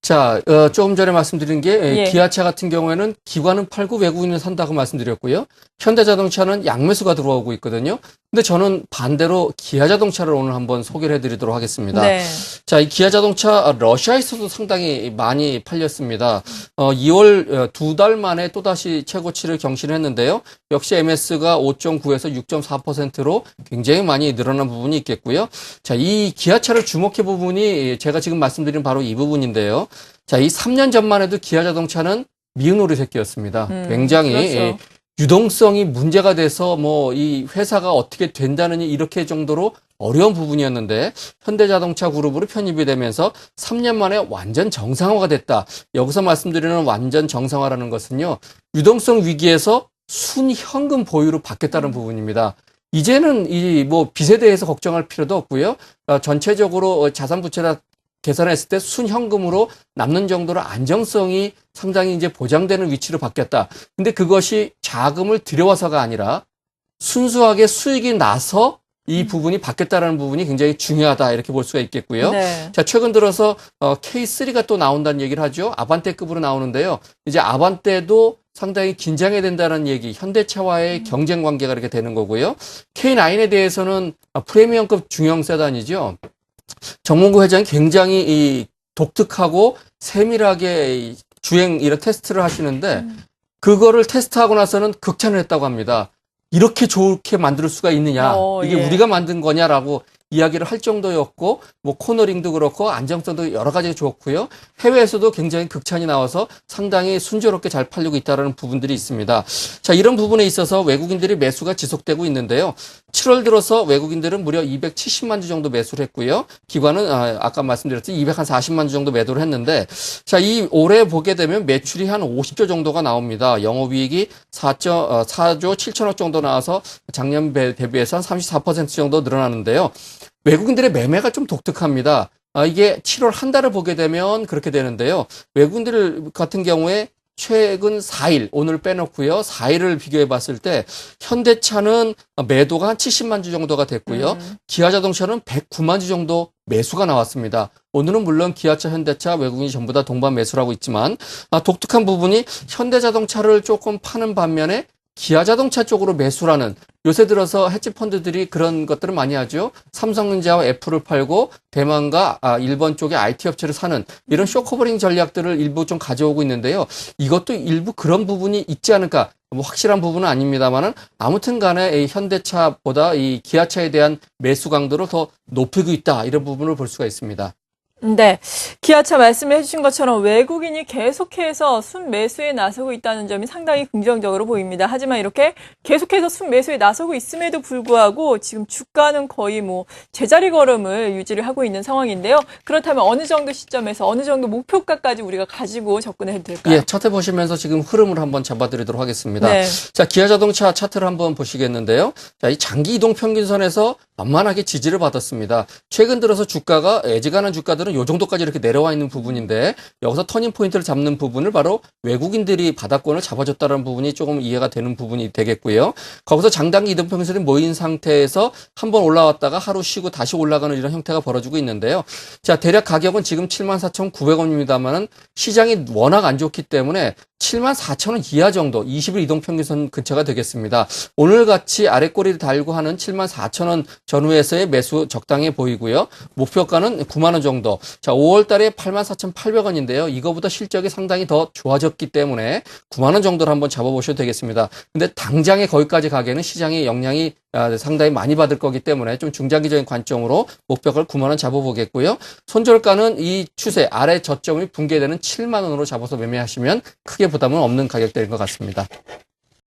자, 조금 전에 말씀드린 게 예. 기아차 같은 경우에는 기관은 팔고 외국인은 산다고 말씀드렸고요. 현대자동차는 양매수가 들어오고 있거든요. 근데 저는 반대로 기아자동차를 오늘 한번 소개를 해드리도록 하겠습니다. 네. 자, 이 기아자동차 러시아에서도 상당히 많이 팔렸습니다. 2월 2달 만에 또다시 최고치를 경신했는데요. 역시 MS가 5.9에서 6.4%로 굉장히 많이 늘어난 부분이 있겠고요. 자, 이 기아차를 주목해 본 부분이 제가 지금 말씀드린 바로 이 부분인데요. 자, 이 3년 전만 해도 기아자동차는 미운 오리 새끼였습니다. 굉장히 그렇죠. 유동성이 문제가 돼서 뭐 이 회사가 어떻게 된다느니 이렇게 정도로 어려운 부분이었는데 현대자동차 그룹으로 편입이 되면서 3년 만에 완전 정상화가 됐다. 여기서 말씀드리는 완전 정상화라는 것은요. 유동성 위기에서 순현금 보유로 바뀌었다는 부분입니다. 이제는 이 뭐 빚에 대해서 걱정할 필요도 없고요. 전체적으로 자산 부채나 계산했을 때 순현금으로 남는 정도로 안정성이 상당히 이제 보장되는 위치로 바뀌었다. 근데 그것이 자금을 들여와서가 아니라 순수하게 수익이 나서 이 부분이 바뀌었다는 부분이 굉장히 중요하다 이렇게 볼 수가 있겠고요. 네. 자, 최근 들어서 K3가 또 나온다는 얘기를 하죠. 아반떼급으로 나오는데요. 이제 아반떼도 상당히 긴장해야 된다는 얘기, 현대차와의 경쟁 관계가 이렇게 되는 거고요. K9에 대해서는 프리미엄급 중형 세단이죠. 정몽구 회장이 굉장히 이 독특하고 세밀하게 이 주행 이런 테스트를 하시는데 그거를 테스트하고 나서는 극찬을 했다고 합니다. 이렇게 좋게 만들 수가 있느냐, 이게 예. 우리가 만든 거냐라고 이야기를 할 정도였고, 뭐 코너링도 그렇고 안정성도 여러 가지 좋고요. 해외에서도 굉장히 극찬이 나와서 상당히 순조롭게 잘 팔리고 있다는 부분들이 있습니다. 자, 이런 부분에 있어서 외국인들이 매수가 지속되고 있는데요. 7월 들어서 외국인들은 무려 270만 주 정도 매수를 했고요. 기관은 아까 말씀드렸듯이 240만 주 정도 매도를 했는데, 자, 이 올해 보게 되면 매출이 한 50조 정도가 나옵니다. 영업이익이 4조 7천억 정도 나와서 작년 대비해서 한 34% 정도 늘어나는데요. 외국인들의 매매가 좀 독특합니다. 이게 7월 한 달을 보게 되면 그렇게 되는데요. 외국인들 같은 경우에 최근 4일, 오늘 빼놓고요. 4일을 비교해 봤을 때 현대차는 매도가 한 70만 주 정도가 됐고요. 기아자동차는 109만 주 정도 매수가 나왔습니다. 오늘은 물론 기아차, 현대차, 외국인이 전부 다 동반 매수를 하고 있지만 독특한 부분이 현대자동차를 조금 파는 반면에 기아자동차 쪽으로 매수라는, 요새 들어서 헤지펀드들이 그런 것들을 많이 하죠. 삼성전자와 애플을 팔고 대만과 일본 쪽의 IT 업체를 사는 이런 쇼커버링 전략들을 일부 좀 가져오고 있는데요. 이것도 일부 그런 부분이 있지 않을까. 뭐 확실한 부분은 아닙니다만은 아무튼 간에 이 현대차보다 이 기아차에 대한 매수 강도를 더 높이고 있다. 이런 부분을 볼 수가 있습니다. 네. 기아차 말씀해 주신 것처럼 외국인이 계속해서 순매수에 나서고 있다는 점이 상당히 긍정적으로 보입니다. 하지만 이렇게 계속해서 순매수에 나서고 있음에도 불구하고 지금 주가는 거의 뭐 제자리 걸음을 유지를 하고 있는 상황인데요. 그렇다면 어느 정도 시점에서 어느 정도 목표가까지 우리가 가지고 접근을 해도 될까요? 예, 차트 보시면서 지금 흐름을 한번 잡아드리도록 하겠습니다. 네. 자, 기아자동차 차트를 한번 보시겠는데요. 자, 이 장기 이동 평균선에서 만만하게 지지를 받았습니다. 최근 들어서 주가가 애지간한 주가들은 요 정도까지 이렇게 내려와 있는 부분인데 여기서 터닝 포인트를 잡는 부분을 바로 외국인들이 바닥권을 잡아줬다는 부분이 조금 이해가 되는 부분이 되겠고요. 거기서 장단기 이동 평균선이 모인 상태에서 한번 올라왔다가 하루 쉬고 다시 올라가는 이런 형태가 벌어지고 있는데요. 자, 대략 가격은 지금 74,900원입니다만은 시장이 워낙 안 좋기 때문에 74,000원 이하 정도, 20일 이동평균선 근처가 되겠습니다. 오늘같이 아랫꼬리를 달고 하는 74,000원 전후에서의 매수 적당해 보이고요. 목표가는 9만 원 정도. 자, 5월 달에 84,800원인데요. 이거보다 실적이 상당히 더 좋아졌기 때문에 9만 원 정도를 한번 잡아보셔도 되겠습니다. 근데 당장에 거기까지 가기에는 시장의 영향이 상당히 많이 받을 거기 때문에 좀 중장기적인 관점으로 목표가를 9만 원 잡아보겠고요. 손절가는 이 추세 아래 저점이 붕괴되는 7만 원으로 잡아서 매매하시면 크게 부담은 없는 가격대인 것 같습니다.